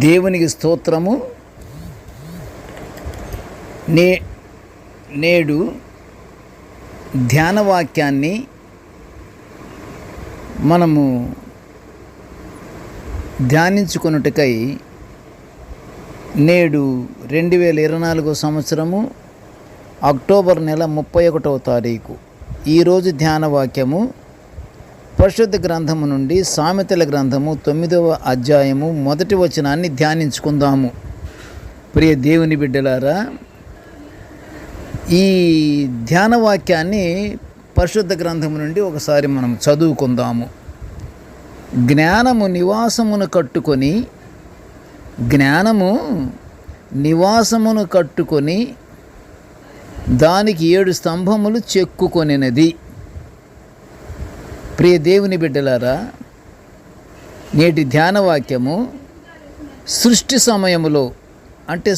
దేవునికి స్తోత్రము. నేడు ధ్యాన వాక్యాన్ని మనము ధ్యానించుకొనుటకై నేడు 2024 సంవత్సరము అక్టోబర్ నెల 31వ తారీఖు. ఈరోజు ధ్యాన వాక్యము పరిశుద్ధ గ్రంథము నుండి సామెతల గ్రంథము 9వ అధ్యాయము 1వ వచనాన్ని ధ్యానించుకుందాము. ప్రియ దేవుని బిడ్డలారా, ఈ ధ్యాన వాక్యాన్ని పరిశుద్ధ గ్రంథము నుండి ఒకసారి మనం చదువుకుందాము. జ్ఞానము నివాసమును కట్టుకొని దానికి 7 స్తంభములు చెక్కుకొనినది. ప్రియ దేవుని బిడ్డలారా, నేటి ధ్యాన వాక్యము సృష్టి సమయములో, అంటే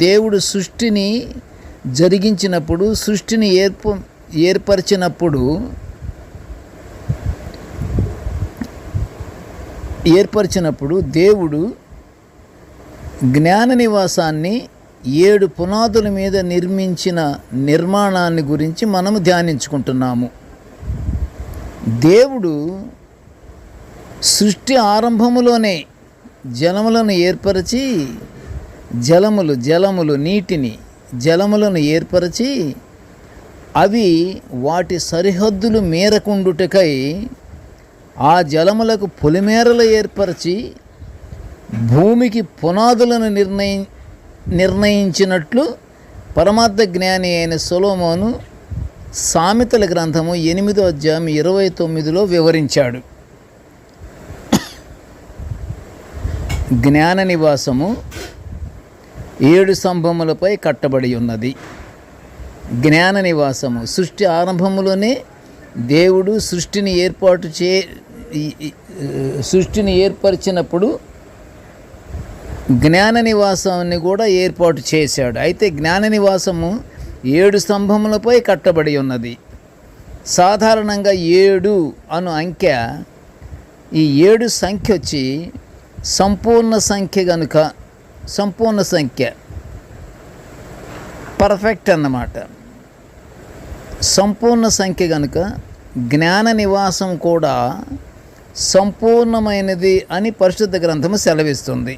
దేవుడు సృష్టిని జరిగించినప్పుడు, సృష్టిని ఏర్పరిచినప్పుడు దేవుడు జ్ఞాన నివాసాన్ని 7 పునాదుల మీద నిర్మించిన నిర్మాణాన్ని గురించి మనము ధ్యానించుకుంటున్నాము. దేవుడు సృష్టి ఆరంభములోనే జలములను ఏర్పరిచి జలములను ఏర్పరిచి అవి వాటి సరిహద్దులు మేరకుండుటకై ఆ జలములకు పొలిమేరలు ఏర్పరిచి భూమికి పునాదులను నిర్ణయించినట్లు పరమార్థ జ్ఞాని అయిన సొలొమోను సామెతల గ్రంథము 8వ అధ్యాయం 29లో వివరించాడు. జ్ఞాన నివాసము 7 స్తంభములపై కట్టబడి ఉన్నది. జ్ఞాన నివాసము సృష్టి ఆరంభములోనే దేవుడు సృష్టిని ఏర్పరిచినప్పుడు జ్ఞాన నివాసాన్ని కూడా ఏర్పాటు చేశాడు. అయితే జ్ఞాన నివాసము 7 స్తంభములపై కట్టబడి ఉన్నది. సాధారణంగా 7 అను అంకె, ఈ 7 సంఖ్య వచ్చి సంపూర్ణ సంఖ్య పర్ఫెక్ట్ అన్నమాట. సంపూర్ణ సంఖ్య కనుక జ్ఞాన నివాసం కూడా సంపూర్ణమైనది అని పరిశుద్ధ గ్రంథము సెలవిస్తుంది.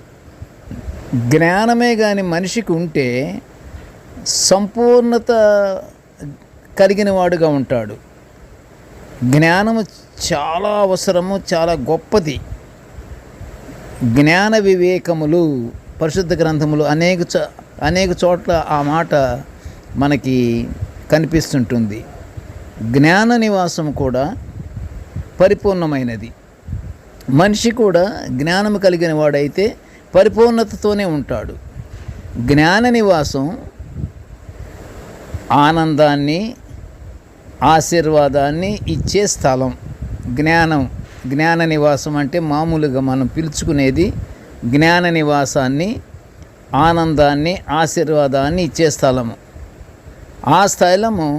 జ్ఞానమే కానీ మనిషికి ఉంటే సంపూర్ణత కలిగిన వాడుగా ఉంటాడు. జ్ఞానము చాలా అవసరము, చాలా గొప్పది. జ్ఞాన వివేకములు పరిశుద్ధ గ్రంథములు అనేక చోట్ల ఆ మాట మనకి కనిపిస్తుంటుంది. జ్ఞాన నివాసం కూడా పరిపూర్ణమైనది. మనిషి కూడా జ్ఞానము కలిగిన వాడైతే పరిపూర్ణతతోనే ఉంటాడు. జ్ఞాన నివాసం ఆనందాన్ని, ఆశీర్వాదాన్ని ఇచ్చే స్థలం. జ్ఞాన నివాసం అంటే మామూలుగా మనం పిలుచుకునేది జ్ఞాన నివాసాన్ని, ఆనందాన్ని, ఆశీర్వాదాన్ని ఇచ్చే స్థలము. ఆ స్థలము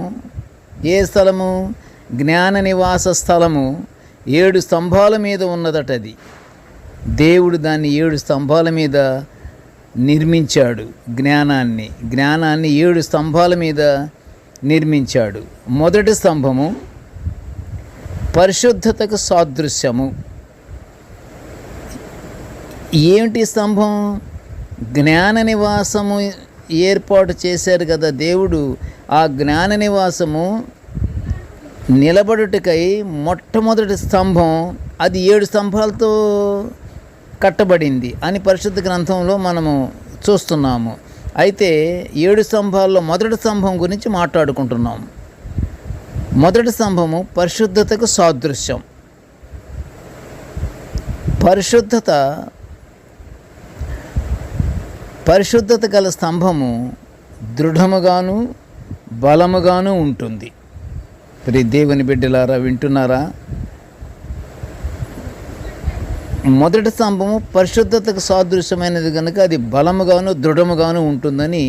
ఏ స్థలము? జ్ఞాన నివాస స్థలము 7 స్తంభాల మీద ఉన్నదట. అది దేవుడు దాన్ని 7 స్తంభాల మీద నిర్మించాడు. జ్ఞానాన్ని 7 స్తంభాల మీద నిర్మించాడు. మొదటి స్తంభము పరిశుద్ధతకు సాదృశ్యము. ఏమిటి స్తంభం? జ్ఞాన నివాసము ఏర్పాటు చేశారు కదా దేవుడు. ఆ జ్ఞాన నివాసము నిలబడుటకై మొట్టమొదటి స్తంభం అది 7 స్తంభాలతో కట్టబడింది అని పరిశుద్ధ గ్రంథంలో మనము చూస్తున్నాము. అయితే 7 స్తంభాల్లో మొదటి స్తంభం గురించి మాట్లాడుకుంటున్నాము. మొదటి స్తంభము పరిశుద్ధతకు సాదృశ్యం. పరిశుద్ధత గల స్తంభము దృఢముగాను బలముగాను ఉంటుంది. ప్రియ దేవుని బిడ్డలారా, వింటున్నారా? మొదటి స్తంభము పరిశుద్ధతకు సాదృశ్యమైనది కనుక అది బలముగాను దృఢముగాను ఉంటుందని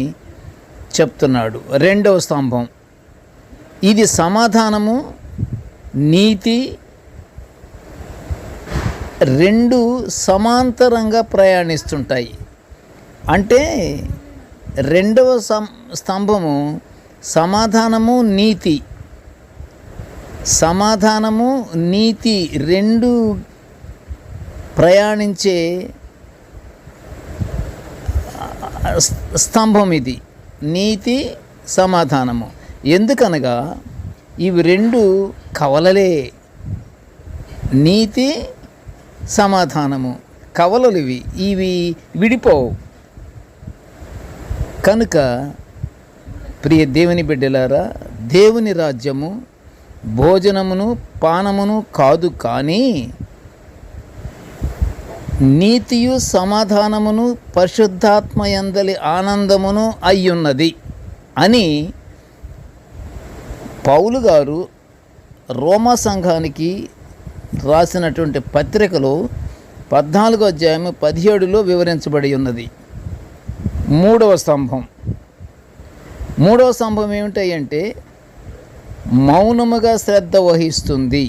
చెప్తున్నాడు. రెండవ స్తంభం ఇది సమాధానము, నీతి, రెండు సమాంతరంగా ప్రయాణిస్తుంటాయి. అంటే రెండవ స్తంభము సమాధానము, నీతి. సమాధానము, నీతి రెండు ప్రయాణించే స్తంభం ఇది. నీతి, సమాధానము. ఎందుకనగా ఇవి రెండు కవలలే. నీతి, సమాధానము కవలలు. ఇవి విడిపోవు. కనుక ప్రియ దేవుని బిడ్డలారా, దేవుని రాజ్యము భోజనమును పానమును కాదు, కానీ నీతియు సమాధానమును పరిశుద్ధాత్మయందలి ఆనందమును అయ్యున్నది అని పౌలు గారు రోమా సంఘానికి రాసినటువంటి పత్రికలో 14వ అధ్యాయము 17లో వివరించబడి ఉన్నది. మూడవ స్తంభం ఏమిటంటే మౌనముగా శ్రద్ధ వహిస్తుంది.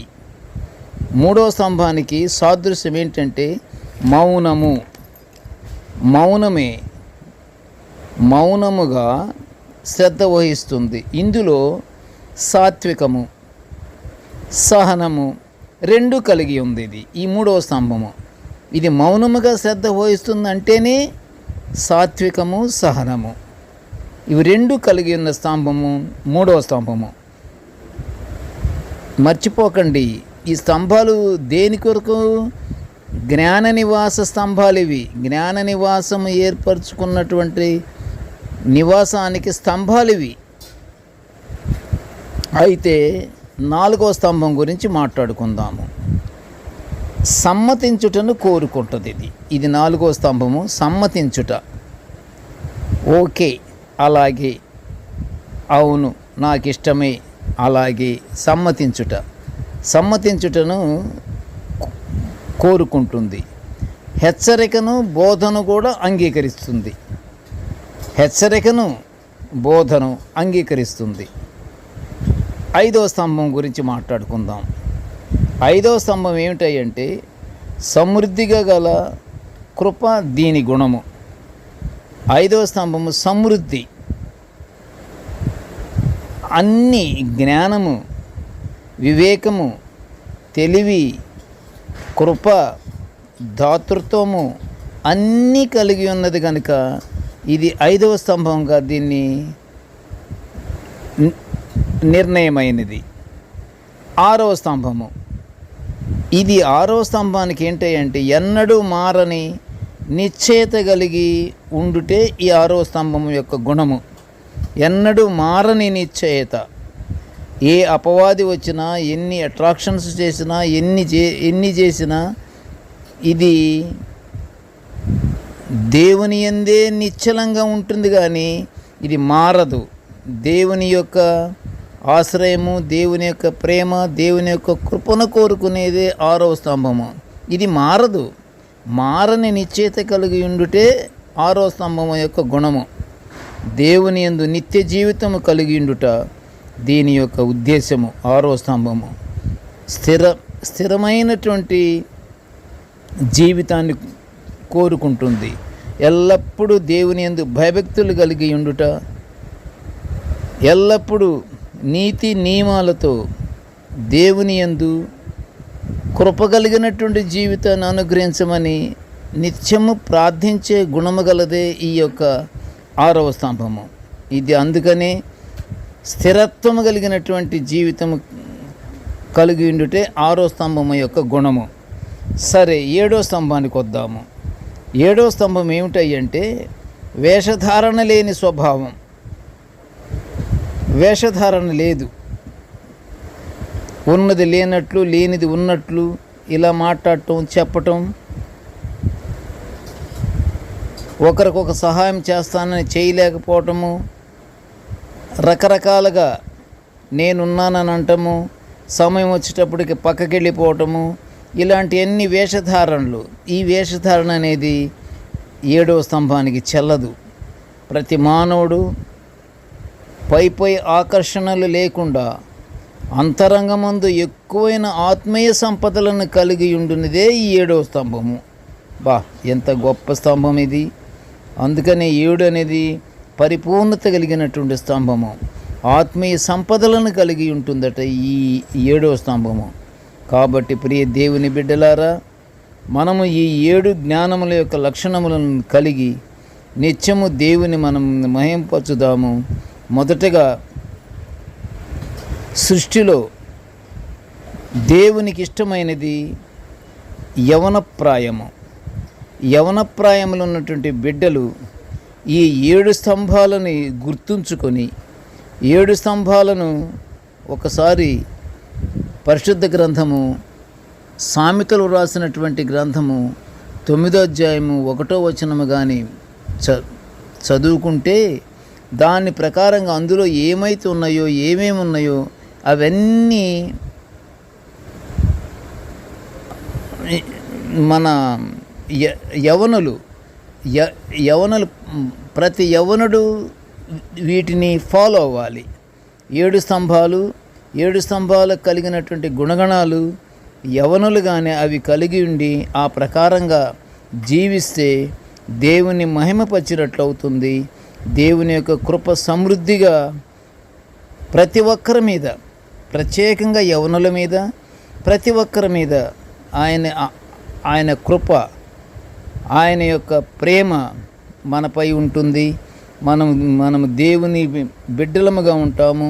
మూడవ స్తంభానికి సాదృశ్యం ఏంటంటే మౌనముగా శ్రద్ధ వహిస్తుంది. ఇందులో సాత్వికము, సహనము రెండు కలిగి ఉంది. ఈ మూడవ స్తంభము ఇది మౌనముగా శ్రద్ధ వహిస్తుంది అంటేనే సాత్వికము, సహనము ఇవి రెండు కలిగి ఉన్న స్తంభము మూడవ స్తంభము. మర్చిపోకండి, ఈ స్తంభాలు దేని కొరకు? జ్ఞాన నివాస స్తంభాలు. ఇవి జ్ఞాన నివాసం ఏర్పరచుకున్నటువంటి నివాసానికి స్తంభాలు ఇవి. అయితే 4వ స్తంభం గురించి మాట్లాడుకుందాము. సమ్మతించుటను కోరుకుంటుంది. ఇది 4వ స్తంభము. సమ్మతించుట. ఓకే, అలాగే, అవును, నాకు ఇష్టమే, అలాగే. సమ్మతించుటను కోరుకుంటుంది. హెచ్చరికను, బోధను కూడా అంగీకరిస్తుంది. బోధను అంగీకరిస్తుంది. 5వ స్తంభం గురించి మాట్లాడుకుందాం. 5వ స్తంభం ఏమిటంటే సమృద్ధిగా గల కృప, దీని గుణము. 5వ స్తంభము సమృద్ధి. అన్ని జ్ఞానము, వివేకము, తెలివి, కృప, దాతృత్వము అన్నీ కలిగి ఉన్నది కనుక ఇది 5వ స్తంభంగా దీన్ని నిర్ణయమైనది. 6వ స్తంభము. ఇది 6వ స్తంభానికి ఏంటంటే ఎన్నడూ మారని నిశ్చయత కలిగి ఉండుటే ఈ 6వ స్తంభం యొక్క గుణము. ఎన్నడూ మారని నిశ్చయత. ఏ అపవాది వచ్చినా, ఎన్ని అట్రాక్షన్స్ చేసినా, ఎన్ని చేసినా ఇది దేవుని యందే నిశ్చలంగా ఉంటుంది, కానీ ఇది మారదు. దేవుని యొక్క ఆశ్రయము, దేవుని యొక్క ప్రేమ, దేవుని యొక్క కృపను కోరుకునేదే 6వ స్తంభము. ఇది మారదు. మారని నిశ్చయత కలిగి ఉండుటే 6వ స్తంభము యొక్క గుణము. దేవుని యందు నిత్య జీవితము కలిగి ఉండుట దీని యొక్క ఉద్దేశము. 6వ స్తంభము స్థిరమైనటువంటి జీవితాన్ని కోరుకుంటుంది. ఎల్లప్పుడూ దేవుని యందు భయభక్తులు కలిగి ఉండుట, ఎల్లప్పుడూ నీతి నియమాలతో దేవుని యందు కృప కలిగినటువంటి జీవితాన్ని అనుగ్రహించమని నిత్యము ప్రార్థించే గుణము గలదే ఈ యొక్క 6వ స్తంభము. ఇది అందుకనే స్థిరత్వము కలిగినటువంటి జీవితము కలిగి ఉండుటే 6వ స్తంభము యొక్క గుణము. సరే, 7వ స్తంభానికి వద్దాము. 7వ స్తంభం ఏమిటంటే వేషధారణ లేని స్వభావం. వేషధారణ లేదు. ఉన్నది లేనట్లు, లేనిది ఉన్నట్లు ఇలా మాట్లాడటం, చెప్పటం, ఒకరికొక సహాయం చేస్తానని చేయలేకపోవటము, రకరకాలుగా నేనున్నానని అంటము, సమయం వచ్చేటప్పటికి పక్కకి వెళ్ళిపోవటము, ఇలాంటి అన్ని వేషధారణలు. ఈ వేషధారణ అనేది 7వ స్తంభానికి చెల్లదు. ప్రతి మానవుడు పై ఆకర్షణలు లేకుండా అంతరంగమందు ఎక్కువైన ఆత్మీయ సంపదలను కలిగి ఉండునిదే ఈ 7వ స్తంభము. ఎంత గొప్ప స్తంభం ఇది! అందుకనే 7 అనేది పరిపూర్ణత కలిగినటువంటి స్తంభము. ఆత్మీయ సంపదలను కలిగి ఉంటుందట ఈ 7వ స్తంభము. కాబట్టి ప్రియ దేవుని బిడ్డలారా, మనము ఈ 7 జ్ఞానముల యొక్క లక్షణములను కలిగి నిత్యము దేవుని మనం మహింపరచుదాము. మొదటగా, సృష్టిలో దేవునికి ఇష్టమైనది యవనప్రాయము. యవనప్రాయములు ఉన్నటువంటి బిడ్డలు ఈ 7 స్తంభాలని గుర్తుంచుకొని, 7 స్తంభాలను ఒకసారి పరిశుద్ధ గ్రంథము సామెతలు రాసినటువంటి గ్రంథము 9వ అధ్యాయము 1వ వచనము కానీ చదువుకుంటే దాని ప్రకారంగా అందులో ఏమైతే ఉన్నాయో, ఏమేమి ఉన్నాయో అవన్నీ మన యవనులు ప్రతి యవనుడు వీటిని ఫాలో అవ్వాలి. 7 స్తంభాలకు కలిగినటువంటి గుణగణాలు యవనులు కానీ అవి కలిగి ఉండి ఆ ప్రకారంగా జీవిస్తే దేవుని మహిమపరిచినట్లు అవుతుంది. దేవుని యొక్క కృప సమృద్ధిగా ప్రతి ఒక్కరి మీద, ప్రత్యేకంగా యవనుల మీద, ప్రతి ఒక్కరి మీద ఆయన కృప, ఆయన యొక్క ప్రేమ మనపై ఉంటుంది. మనము దేవుని బిడ్డలముగా ఉంటాము.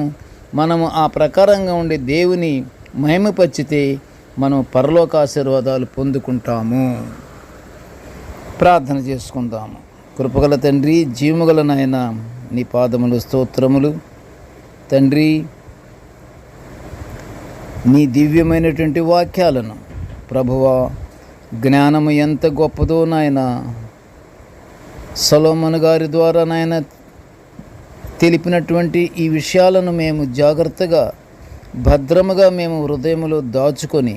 మనము ఆ ప్రకారంగా ఉండే దేవుని మహిమపరిచితే మనం పరలోక ఆశీర్వాదాలు పొందుకుంటాము. ప్రార్థన చేసుకుందాము. కృపగల తండ్రి, జీవముగల నాయన, నీ పాదములు స్తోత్రములు. తండ్రి, నీ దివ్యమైనటువంటి వాక్యాలను ప్రభువా, జ్ఞానము ఎంత గొప్పదో నాయన, సొలొమోను గారి ద్వారా నాయన తెలిపినటువంటి ఈ విషయాలను మేము జాగ్రత్తగా, భద్రముగా మేము హృదయములో దాచుకొని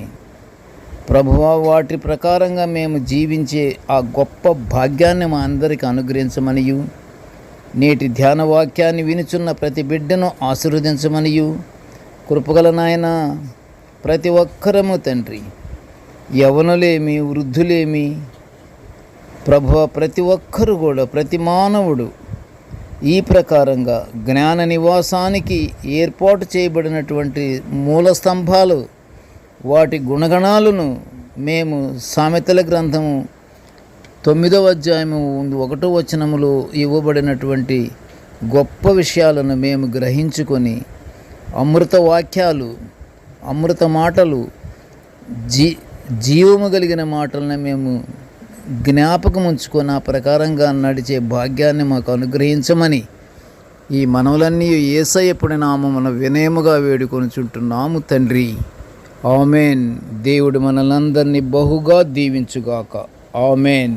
ప్రభువా, వాటి ప్రకారంగా మేము జీవించే ఆ గొప్ప భాగ్యాన్ని మా అందరికీ అనుగ్రహించమనియు, నేటి ధ్యాన వాక్యాన్ని వినుచున్న ప్రతి బిడ్డను ఆశీర్వదించమనియు, కృపగల నాయన, ప్రతి ఒక్కరము తండ్రి, యవనులేమి, వృద్ధులేమి ప్రభువా, ప్రతి ఒక్కరు కూడా, ప్రతి మానవుడు ఈ ప్రకారంగా జ్ఞాన నివాసానికి ఏర్పాటు చేయబడినటువంటి మూల స్తంభాలు, వాటి గుణగణాలను మేము సామెతల గ్రంథము 9వ అధ్యాయము 1వ వచనములో ఇవ్వబడినటువంటి గొప్ప విషయాలను మేము గ్రహించుకొని అమృత వాక్యాలు, అమృత మాటలు, జీవము కలిగిన మాటలను మేము జ్ఞాపకం ఉంచుకొని ఆ ప్రకారంగా నడిచే భాగ్యాన్ని మాకు అనుగ్రహించమని ఈ మనవులన్నీ యేసయ్య పుణ్య నామమున వినయముగా వేడుకొనుచుంటున్నాము తండ్రి. ఆమెన్. దేవుడు మనలందరినీ బహుగా దీవించుగాక. ఆమెన్.